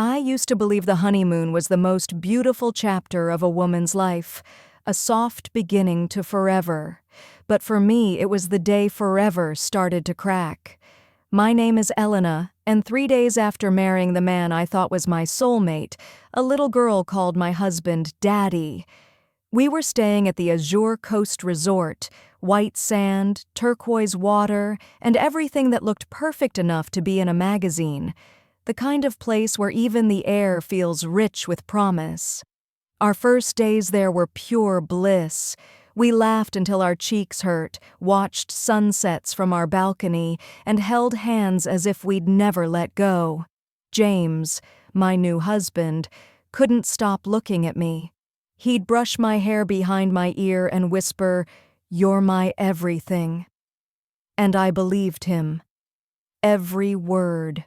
I used to believe the honeymoon was the most beautiful chapter of a woman's life, a soft beginning to forever. But for me, it was the day forever started to crack. My name is Elena, and 3 days after marrying the man I thought was my soulmate, a little girl called my husband Daddy. We were staying at the Azure Coast Resort, white sand, turquoise water, and everything that looked perfect enough to be in a magazine. The kind of place where even the air feels rich with promise. Our first days there were pure bliss. We laughed until our cheeks hurt, watched sunsets from our balcony, and held hands as if we'd never let go. James, my new husband, couldn't stop looking at me. He'd brush my hair behind my ear and whisper, "You're my everything." And I believed him. Every word.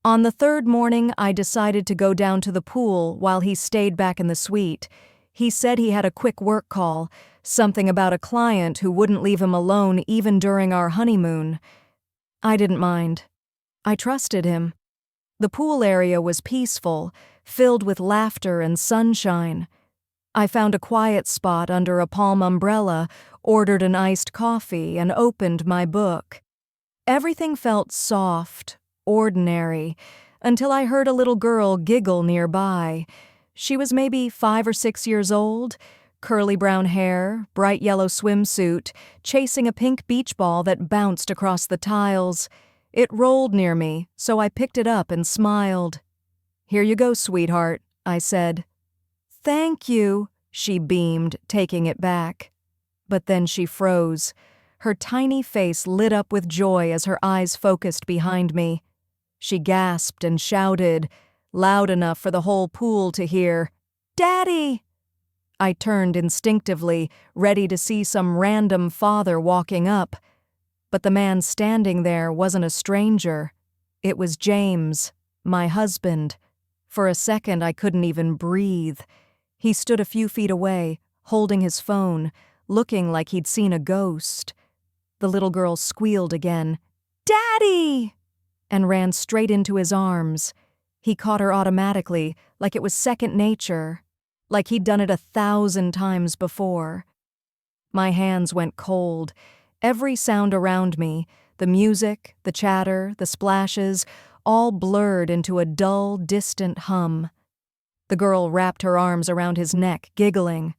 On the third morning, I decided to go down to the pool while he stayed back in the suite. He said he had a quick work call, something about a client who wouldn't leave him alone even during our honeymoon. I didn't mind. I trusted him. The pool area was peaceful, filled with laughter and sunshine. I found a quiet spot under a palm umbrella, ordered an iced coffee, and opened my book. Everything felt soft, ordinary, until I heard a little girl giggle nearby. She was maybe 5 or 6 years old, curly brown hair, bright yellow swimsuit, chasing a pink beach ball that bounced across the tiles. It rolled near me, so I picked it up and smiled. "Here you go, sweetheart," I said. "Thank you," she beamed, taking it back. But then she froze. Her tiny face lit up with joy as her eyes focused behind me. She gasped and shouted, loud enough for the whole pool to hear, "Daddy!" I turned instinctively, ready to see some random father walking up. But the man standing there wasn't a stranger. It was James, my husband. For a second, I couldn't even breathe. He stood a few feet away, holding his phone, looking like he'd seen a ghost. The little girl squealed again, "Daddy!" and ran straight into his arms. He caught her automatically, like it was second nature, like he'd done it 1,000 times before. My hands went cold. Every sound around me, the music, the chatter, the splashes, all blurred into a dull, distant hum. The girl wrapped her arms around his neck, giggling.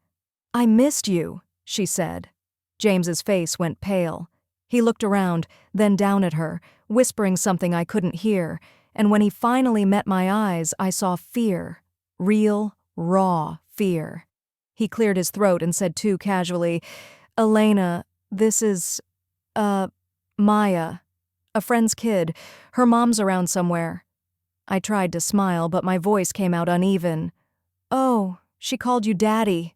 "I missed you," she said. James's face went pale. He looked around, then down at her, whispering something I couldn't hear, and when he finally met my eyes, I saw fear. Real, raw fear. He cleared his throat and said too casually, "Elena, this is, Maya. A friend's kid. Her mom's around somewhere." I tried to smile, but my voice came out uneven. "Oh, she called you Daddy."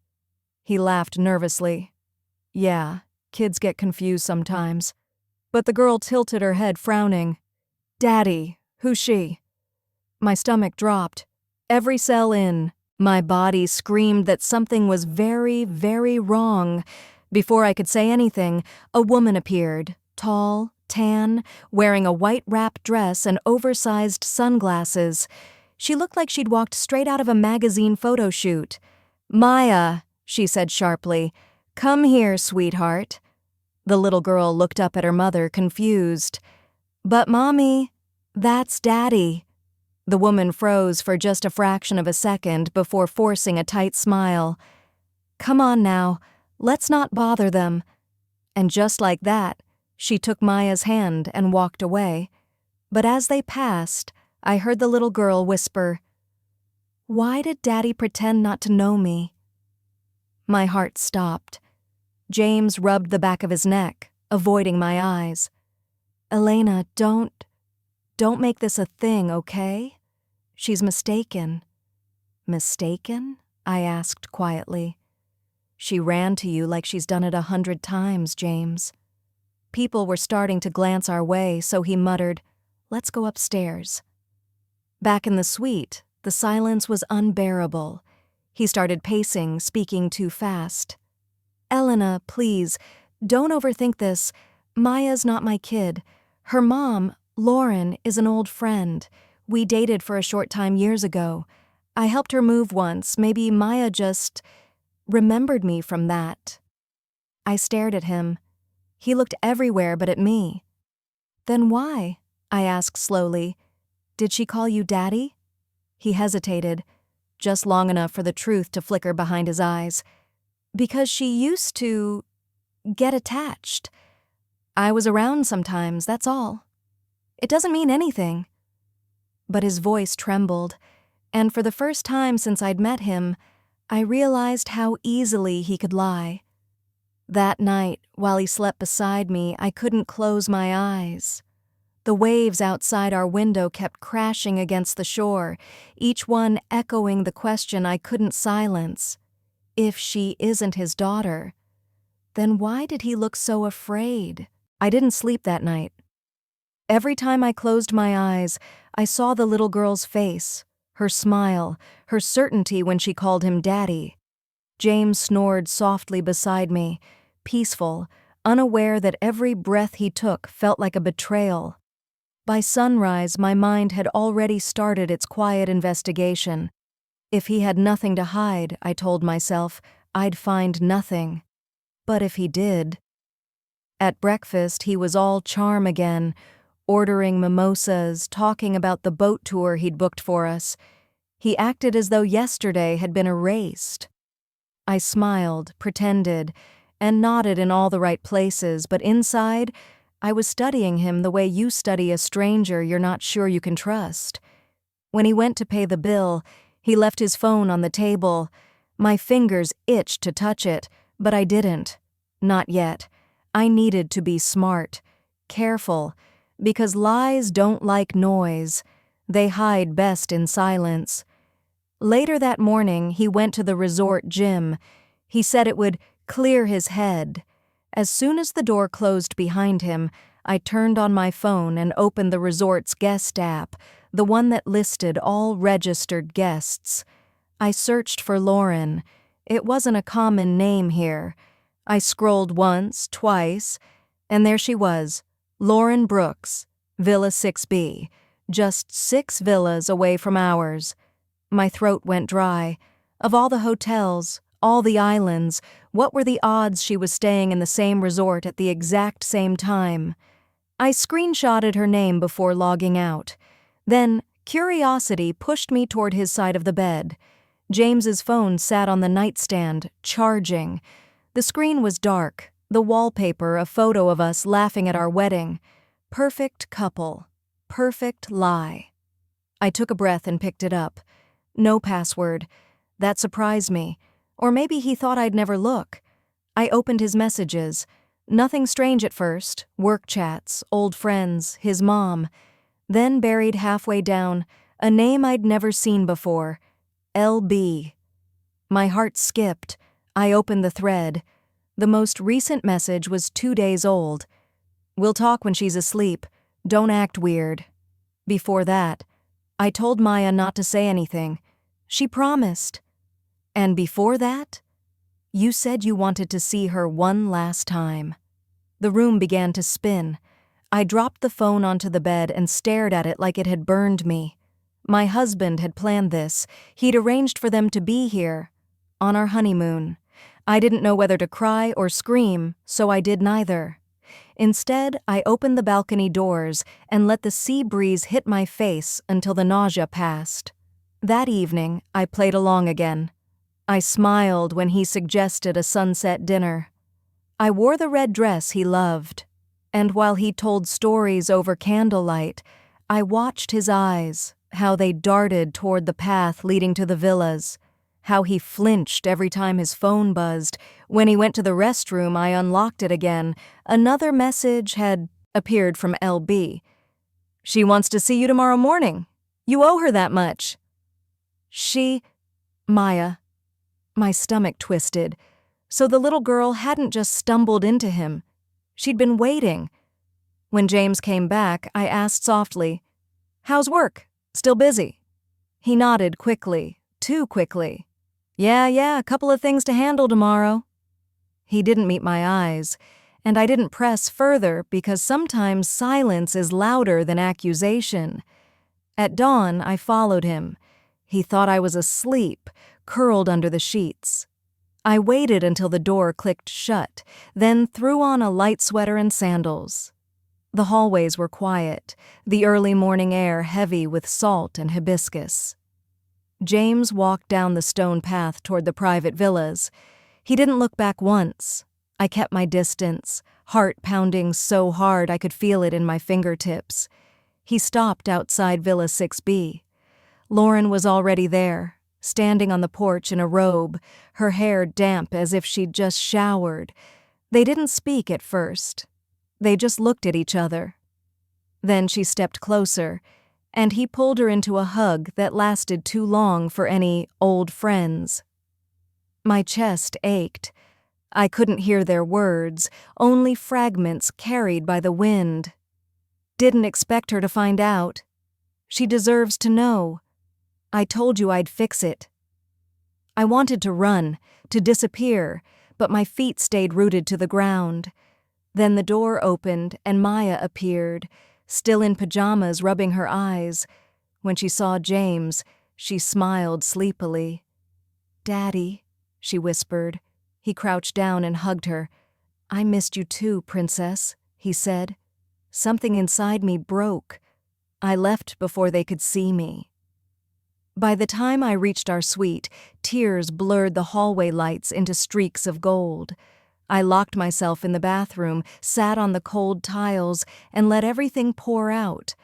He laughed nervously. "Yeah, kids get confused sometimes." But the girl tilted her head, frowning. "Daddy, who's she?" My stomach dropped. Every cell in my body screamed that something was very, very wrong. Before I could say anything, a woman appeared, tall, tan, wearing a white wrap dress and oversized sunglasses. She looked like she'd walked straight out of a magazine photo shoot. "Maya," she said sharply, "come here, sweetheart." The little girl looked up at her mother, confused. "But Mommy, that's Daddy." The woman froze for just a fraction of a second before forcing a tight smile. "Come on now, let's not bother them." And just like that, she took Maya's hand and walked away. But as they passed, I heard the little girl whisper, "Why did Daddy pretend not to know me?" My heart stopped. James rubbed the back of his neck, avoiding my eyes. "Elena, don't make this a thing, okay? She's mistaken." "Mistaken?" I asked quietly. "She ran to you like she's done it 100 times, James." People were starting to glance our way, so he muttered, "Let's go upstairs." Back in the suite, the silence was unbearable. He started pacing, speaking too fast. "Elena, please, don't overthink this. Maya's not my kid. Her mom, Lauren, is an old friend. We dated for a short time years ago. I helped her move once. Maybe Maya just remembered me from that." I stared at him. He looked everywhere but at me. "Then why?" I asked slowly. "Did she call you Daddy?" He hesitated, just long enough for the truth to flicker behind his eyes. "Because she used to get attached. I was around sometimes, that's all. It doesn't mean anything." But his voice trembled, and for the first time since I'd met him, I realized how easily he could lie. That night, while he slept beside me, I couldn't close my eyes. The waves outside our window kept crashing against the shore, each one echoing the question I couldn't silence. If she isn't his daughter, then why did he look so afraid? I didn't sleep that night. Every time I closed my eyes, I saw the little girl's face, her smile, her certainty when she called him Daddy. James snored softly beside me, peaceful, unaware that every breath he took felt like a betrayal. By sunrise, my mind had already started its quiet investigation. If he had nothing to hide, I told myself, I'd find nothing. But if he did... At breakfast, he was all charm again, ordering mimosas, talking about the boat tour he'd booked for us. He acted as though yesterday had been erased. I smiled, pretended, and nodded in all the right places, but inside, I was studying him the way you study a stranger you're not sure you can trust. When he went to pay the bill, he left his phone on the table. My fingers itched to touch it, but I didn't. Not yet. I needed to be smart, careful, because lies don't like noise. They hide best in silence. Later that morning, he went to the resort gym. He said it would clear his head. As soon as the door closed behind him, I turned on my phone and opened the resort's guest app, the one that listed all registered guests. I searched for Lauren. It wasn't a common name here. I scrolled once, twice, and there she was, Lauren Brooks, Villa 6B, just 6 villas away from ours. My throat went dry. Of all the hotels, all the islands, what were the odds she was staying in the same resort at the exact same time? I screenshotted her name before logging out. Then, curiosity pushed me toward his side of the bed. James's phone sat on the nightstand, charging. The screen was dark, the wallpaper a photo of us laughing at our wedding. Perfect couple. Perfect lie. I took a breath and picked it up. No password. That surprised me. Or maybe he thought I'd never look. I opened his messages. Nothing strange at first. Work chats, old friends, his mom. Then buried halfway down, a name I'd never seen before. LB. My heart skipped. I opened the thread. The most recent message was 2 days old. "We'll talk when she's asleep. Don't act weird." Before that, I told Maya not to say anything. She promised. And before that, you said you wanted to see her one last time. The room began to spin. I dropped the phone onto the bed and stared at it like it had burned me. My husband had planned this. He'd arranged for them to be here, on our honeymoon. I didn't know whether to cry or scream, so I did neither. Instead, I opened the balcony doors and let the sea breeze hit my face until the nausea passed. That evening, I played along again. I smiled when he suggested a sunset dinner. I wore the red dress he loved, and while he told stories over candlelight, I watched his eyes, how they darted toward the path leading to the villas, how he flinched every time his phone buzzed. When he went to the restroom, I unlocked it again. Another message had appeared from LB. "She wants to see you tomorrow morning. You owe her that much." Maya. My stomach twisted. So the little girl hadn't just stumbled into him. She'd been waiting. When James came back, I asked softly, "How's work? Still busy?" He nodded quickly, too quickly. Yeah, a couple of things to handle tomorrow." He didn't meet my eyes, and I didn't press further because sometimes silence is louder than accusation. At dawn, I followed him. He thought I was asleep, curled under the sheets. I waited until the door clicked shut, then threw on a light sweater and sandals. The hallways were quiet, the early morning air heavy with salt and hibiscus. James walked down the stone path toward the private villas. He didn't look back once. I kept my distance, heart pounding so hard I could feel it in my fingertips. He stopped outside Villa 6B. Lauren was already there, standing on the porch in a robe, her hair damp as if she'd just showered. They didn't speak at first. They just looked at each other. Then she stepped closer, and he pulled her into a hug that lasted too long for any old friends. My chest ached. I couldn't hear their words, only fragments carried by the wind. Didn't expect her to find out. She deserves to know. I told you I'd fix it. I wanted to run, to disappear, but my feet stayed rooted to the ground. Then the door opened and Maya appeared, still in pajamas, rubbing her eyes. When she saw James, she smiled sleepily. "Daddy," she whispered. He crouched down and hugged her. "I missed you too, Princess," he said. Something inside me broke. I left before they could see me. By the time I reached our suite, tears blurred the hallway lights into streaks of gold. I locked myself in the bathroom, sat on the cold tiles, and let everything pour out.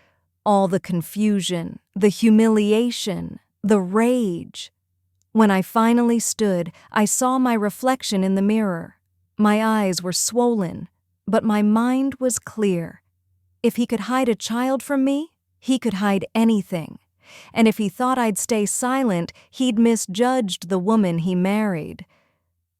All the confusion, the humiliation, the rage. When I finally stood, I saw my reflection in the mirror. My eyes were swollen, but my mind was clear. If he could hide a child from me, he could hide anything. And if he thought I'd stay silent, he'd misjudged the woman he married.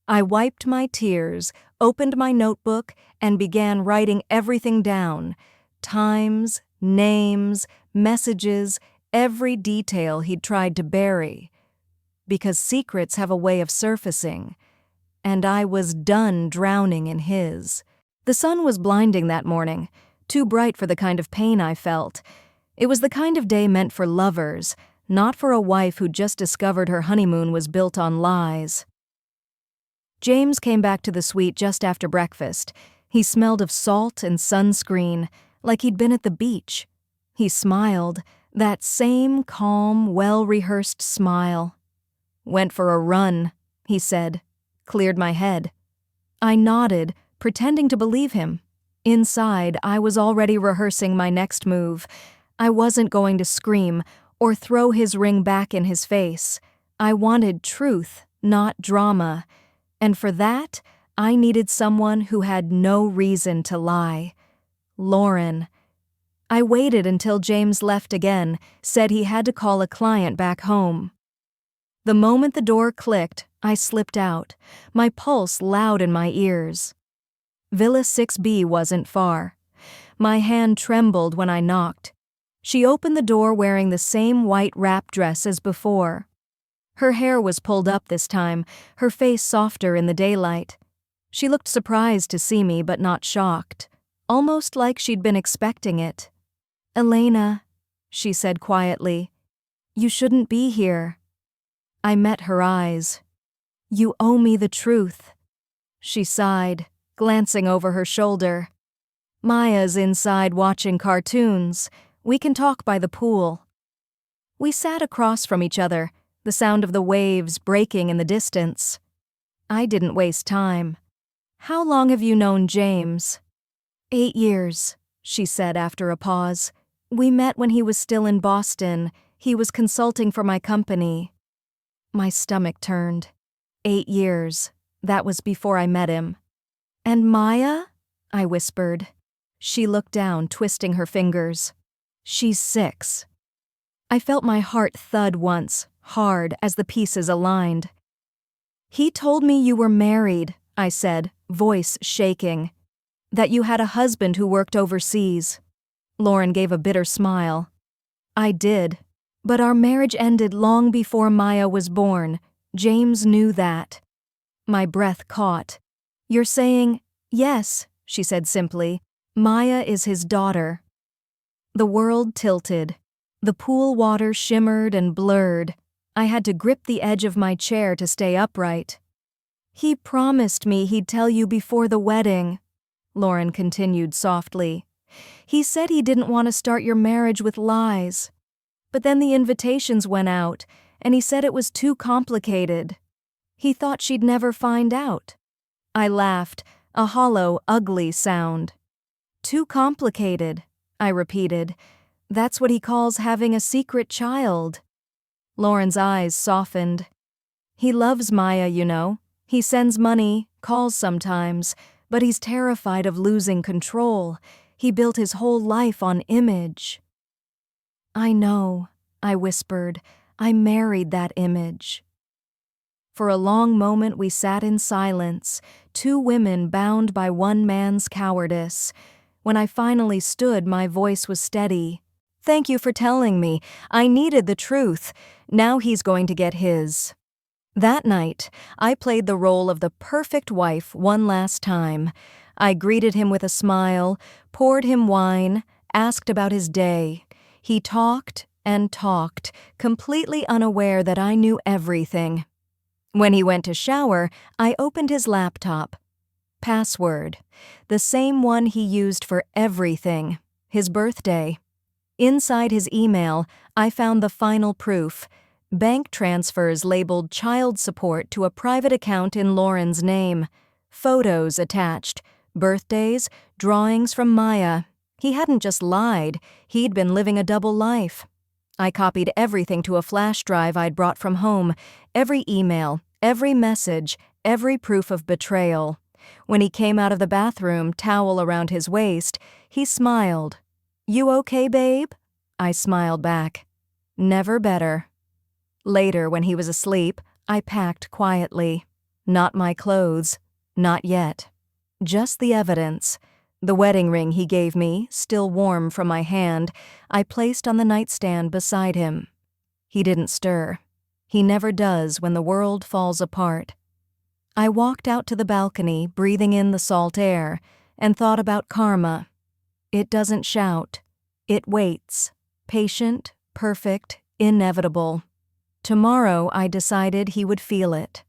I wiped my tears, opened my notebook, and began writing everything down. Times, names, messages, every detail he'd tried to bury. Because secrets have a way of surfacing. And I was done drowning in his. The sun was blinding that morning, too bright for the kind of pain I felt. It was the kind of day meant for lovers, not for a wife who just discovered her honeymoon was built on lies. James came back to the suite just after breakfast. He smelled of salt and sunscreen, like he'd been at the beach. He smiled, that same calm, well-rehearsed smile. "Went for a run," he said. Cleared my head. I nodded, pretending to believe him. Inside, I was already rehearsing my next move. I wasn't going to scream or throw his ring back in his face. I wanted truth, not drama. And for that, I needed someone who had no reason to lie. Lauren. I waited until James left again, said he had to call a client back home. The moment the door clicked, I slipped out, my pulse loud in my ears. Villa 6B wasn't far. My hand trembled when I knocked. She opened the door wearing the same white wrap dress as before. Her hair was pulled up this time, her face softer in the daylight. She looked surprised to see me but not shocked, almost like she'd been expecting it. "Elena," she said quietly, "you shouldn't be here." I met her eyes. "You owe me the truth." She sighed, glancing over her shoulder. "Maya's inside watching cartoons. We can talk by the pool." We sat across from each other, the sound of the waves breaking in the distance. I didn't waste time. "How long have you known James?" 8 years, she said after a pause. "We met when he was still in Boston. He was consulting for my company." My stomach turned. 8 years. That was before I met him. "And Maya?" I whispered. She looked down, twisting her fingers. "She's 6. I felt my heart thud once, hard, as the pieces aligned. "He told me you were married," I said, voice shaking. "That you had a husband who worked overseas." Lauren gave a bitter smile. "I did. But our marriage ended long before Maya was born. James knew that." My breath caught. "You're saying," "Yes," she said simply. "Maya is his daughter." The world tilted. The pool water shimmered and blurred. I had to grip the edge of my chair to stay upright. "He promised me he'd tell you before the wedding," Lauren continued softly. "He said he didn't want to start your marriage with lies. But then the invitations went out, and he said it was too complicated. He thought she'd never find out." I laughed, a hollow, ugly sound. "Too complicated," I repeated. "That's what he calls having a secret child." Lauren's eyes softened. "He loves Maya, you know. He sends money, calls sometimes, but he's terrified of losing control. He built his whole life on image." "I know," I whispered. "I married that image." For a long moment we sat in silence, two women bound by one man's cowardice. When I finally stood, my voice was steady. "Thank you for telling me. I needed the truth. Now he's going to get his." That night, I played the role of the perfect wife one last time. I greeted him with a smile, poured him wine, asked about his day. He talked and talked, completely unaware that I knew everything. When he went to shower, I opened his laptop. Password. The same one he used for everything. His birthday. Inside his email, I found the final proof. Bank transfers labeled child support to a private account in Lauren's name. Photos attached. Birthdays, drawings from Maya. He hadn't just lied, he'd been living a double life. I copied everything to a flash drive I'd brought from home. Every email, every message, every proof of betrayal. When he came out of the bathroom, towel around his waist, he smiled. "You okay, babe?" I smiled back. "Never better." Later, when he was asleep, I packed quietly. Not my clothes. Not yet. Just the evidence. The wedding ring he gave me, still warm from my hand, I placed on the nightstand beside him. He didn't stir. He never does when the world falls apart. I walked out to the balcony, breathing in the salt air, and thought about karma. It doesn't shout. It waits. Patient, perfect, inevitable. Tomorrow, I decided he would feel it.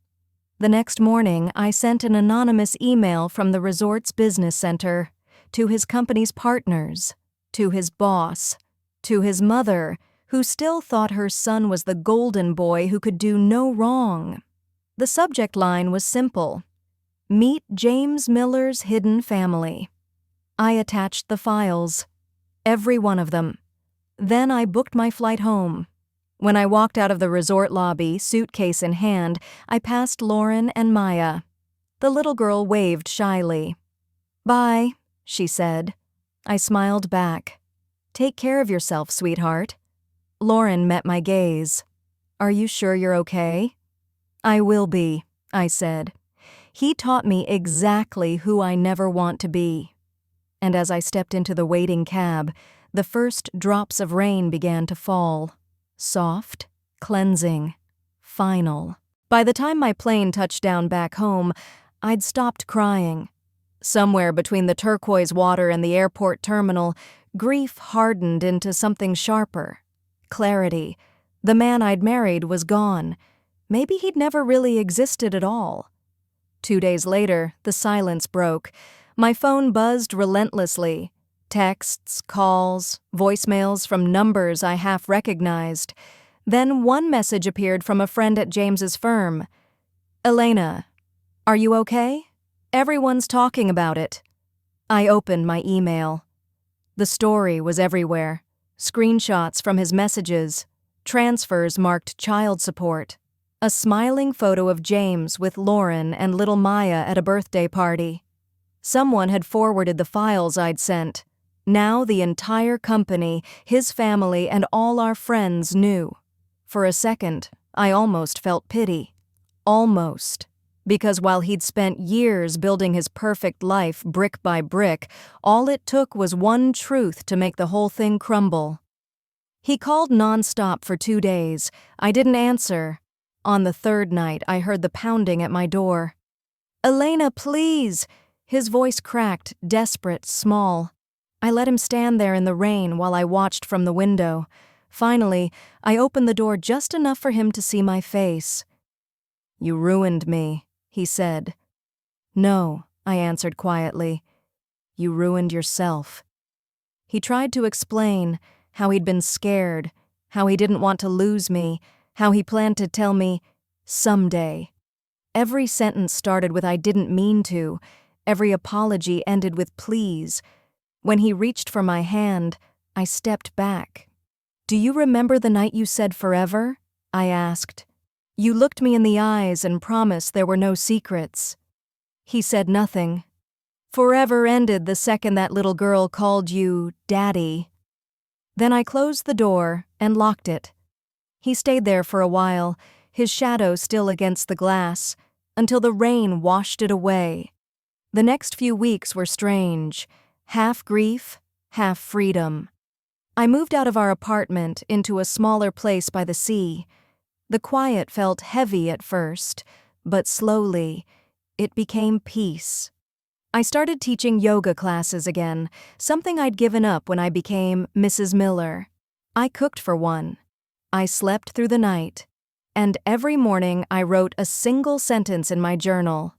The next morning, I sent an anonymous email from the resort's business center, to his company's partners, to his boss, to his mother, who still thought her son was the golden boy who could do no wrong. The subject line was simple: "Meet James Miller's hidden family." I attached the files, every one of them. Then I booked my flight home. When I walked out of the resort lobby, suitcase in hand, I passed Lauren and Maya. The little girl waved shyly. "Bye," she said. I smiled back. "Take care of yourself, sweetheart." Lauren met my gaze. "Are you sure you're okay?" "I will be," I said. He taught me exactly who I never want to be. And as I stepped into the waiting cab, the first drops of rain began to fall. Soft, cleansing, final. By the time my plane touched down back home, I'd stopped crying. Somewhere between the turquoise water and the airport terminal, grief hardened into something sharper. Clarity. The man I'd married was gone. Maybe he'd never really existed at all. 2 days later, the silence broke. My phone buzzed relentlessly. Texts, calls, voicemails from numbers I half recognized. Then one message appeared from a friend at James's firm. "Elena, are you okay? Everyone's talking about it." I opened my email. The story was everywhere. Screenshots from his messages. Transfers marked child support. A smiling photo of James with Lauren and little Maya at a birthday party. Someone had forwarded the files I'd sent. Now the entire company, his family, and all our friends knew. For a second, I almost felt pity. Almost. Because while he'd spent years building his perfect life brick by brick, all it took was one truth to make the whole thing crumble. He called nonstop for 2 days. I didn't answer. On the third night, I heard the pounding at my door. "Elena, please!" His voice cracked, desperate, small. I let him stand there in the rain while I watched from the window. Finally, I opened the door just enough for him to see my face. "You ruined me," he said. "No," I answered quietly. "You ruined yourself." He tried to explain how he'd been scared, how he didn't want to lose me, how he planned to tell me, "someday." Every sentence started with "I didn't mean to." Every apology ended with "please." When he reached for my hand, I stepped back. "Do you remember the night you said forever?" I asked. "You looked me in the eyes and promised there were no secrets." He said nothing. "Forever ended the second that little girl called you Daddy." Then I closed the door and locked it. He stayed there for a while, his shadow still against the glass, until the rain washed it away. The next few weeks were strange, half grief, half freedom. I moved out of our apartment into a smaller place by the sea. The quiet felt heavy at first, but slowly, it became peace. I started teaching yoga classes again, something I'd given up when I became Mrs. Miller. I cooked for one. I slept through the night. And every morning I wrote a single sentence in my journal.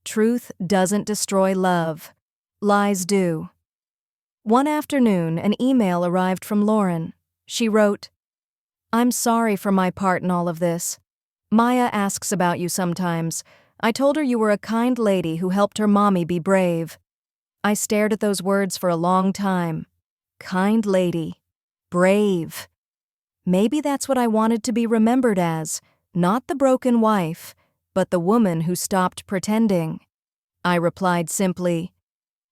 "Truth doesn't destroy love. Lies do." One afternoon, an email arrived from Lauren. She wrote, "I'm sorry for my part in all of this. Maya asks about you sometimes. I told her you were a kind lady who helped her mommy be brave." I stared at those words for a long time. Kind lady. Brave. Maybe that's what I wanted to be remembered as, not the broken wife, but the woman who stopped pretending. I replied simply,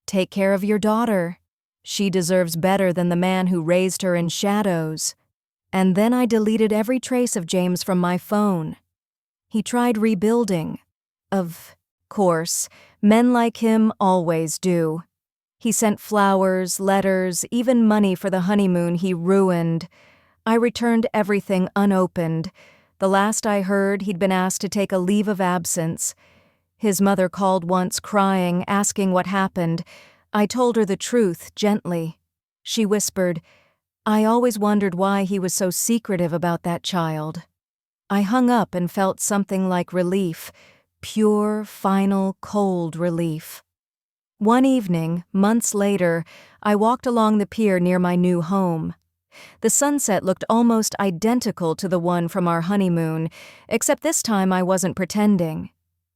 "Take care of your daughter. She deserves better than the man who raised her in shadows." And then I deleted every trace of James from my phone. He tried rebuilding. Of course, men like him always do. He sent flowers, letters, even money for the honeymoon he ruined. I returned everything unopened. The last I heard, he'd been asked to take a leave of absence. His mother called once crying, asking what happened. I told her the truth, gently. She whispered, "I always wondered why he was so secretive about that child." I hung up and felt something like relief. Pure, final, cold relief. One evening, months later, I walked along the pier near my new home. The sunset looked almost identical to the one from our honeymoon, except this time I wasn't pretending.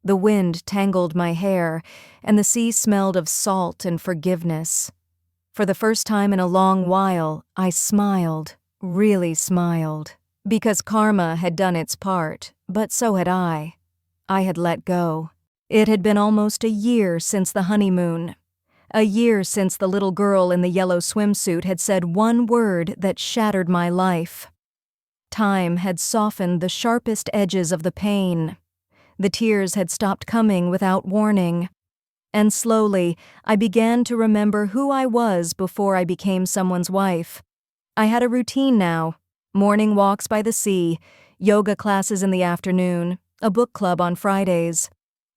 The wind tangled my hair, and the sea smelled of salt and forgiveness. For the first time in a long while, I smiled, really smiled, because karma had done its part, but so had I. I had let go. It had been almost a year since the honeymoon. A year since the little girl in the yellow swimsuit had said one word that shattered my life. Time had softened the sharpest edges of the pain. The tears had stopped coming without warning. And slowly, I began to remember who I was before I became someone's wife. I had a routine now. Morning walks by the sea, yoga classes in the afternoon, a book club on Fridays.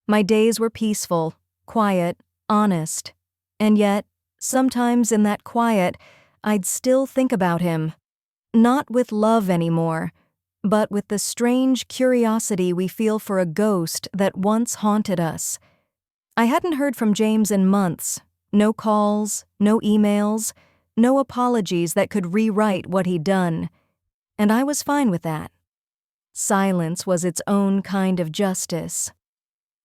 My days were peaceful, quiet, honest. And yet, sometimes in that quiet, I'd still think about him. Not with love anymore, but with the strange curiosity we feel for a ghost that once haunted us. I hadn't heard from James in months. No calls, no emails, no apologies that could rewrite what he'd done. And I was fine with that. Silence was its own kind of justice.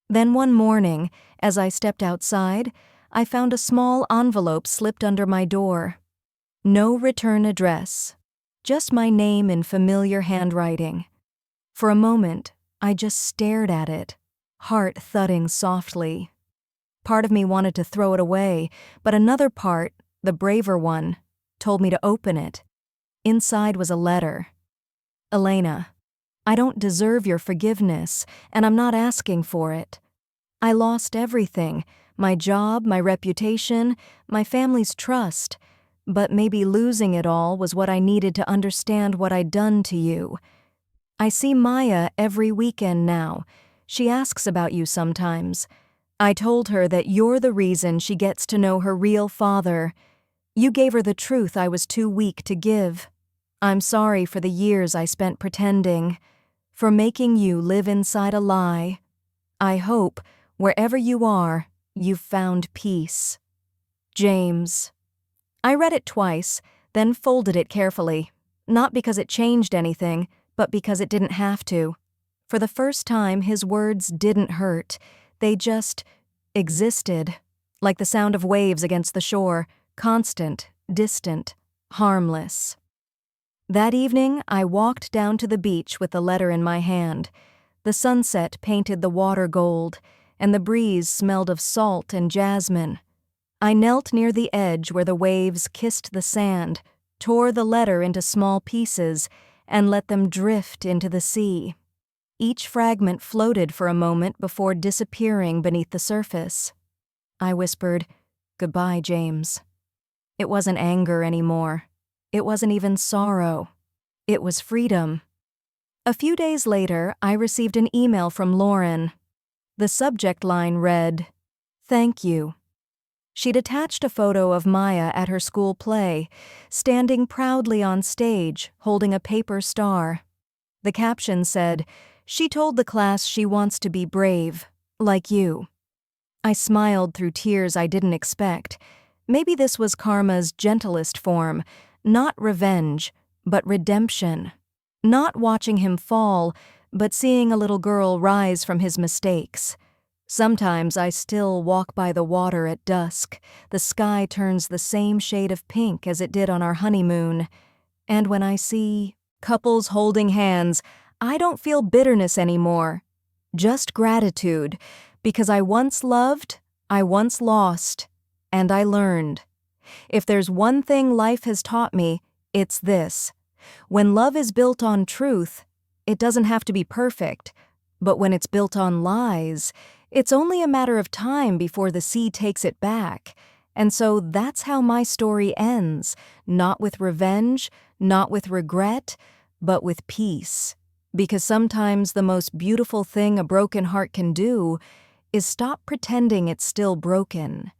Then one morning, as I stepped outside, I found a small envelope slipped under my door. No return address, just my name in familiar handwriting. For a moment, I just stared at it, heart thudding softly. Part of me wanted to throw it away, but another part, the braver one, told me to open it. Inside was a letter. "Elena, I don't deserve your forgiveness, and I'm not asking for it. I lost everything, my job, my reputation, my family's trust, but maybe losing it all was what I needed to understand what I'd done to you. I see Maya every weekend now. She asks about you sometimes. I told her that you're the reason she gets to know her real father. You gave her the truth I was too weak to give. I'm sorry for the years I spent pretending, for making you live inside a lie. I hope, wherever you are, you've found peace. James. I read it twice, then folded it carefully, not because it changed anything, but because it didn't have to. For the first time, his words didn't hurt. They just existed, like the sound of waves against the shore, constant, distant, harmless. That evening, I walked down to the beach with the letter in my hand. The sunset painted the water gold, and the breeze smelled of salt and jasmine. I knelt near the edge where the waves kissed the sand, tore the letter into small pieces, and let them drift into the sea. Each fragment floated for a moment before disappearing beneath the surface. I whispered, "Goodbye, James." It wasn't anger anymore. It wasn't even sorrow. It was freedom. A few days later, I received an email from Lauren. The subject line read, "Thank you." She'd attached a photo of Maya at her school play, standing proudly on stage, holding a paper star. The caption said, "She told the class she wants to be brave, like you." I smiled through tears I didn't expect. Maybe this was karma's gentlest form, not revenge, but redemption. Not watching him fall, but seeing a little girl rise from his mistakes. Sometimes I still walk by the water at dusk. The sky turns the same shade of pink as it did on our honeymoon. And when I see couples holding hands, I don't feel bitterness anymore. Just gratitude, because I once loved, I once lost, and I learned. If there's one thing life has taught me, it's this. When love is built on truth, it doesn't have to be perfect. But when it's built on lies, it's only a matter of time before the sea takes it back. And so that's how my story ends, not with revenge, not with regret, but with peace. Because sometimes the most beautiful thing a broken heart can do is stop pretending it's still broken